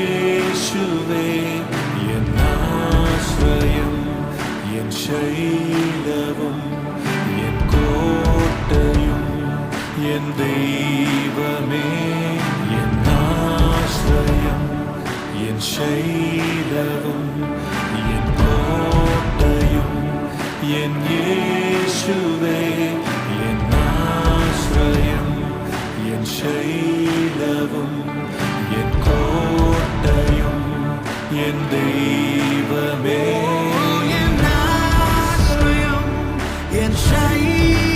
യേശുവേ എൻ ആശ്രയം N ശൈലവും N കോട്ടയും എൻ ദൈവമേ എൻ ആശ്രയം എൻ ശൈലവും എൻ കോട്ടയും എൻ യേശുവേ എൻ ആശ്രയം എൻ ശൈലവും എൻ കോട്ടയും എൻ ദൈവമേ എൻ ആശ്രയം എൻ ശൈലവും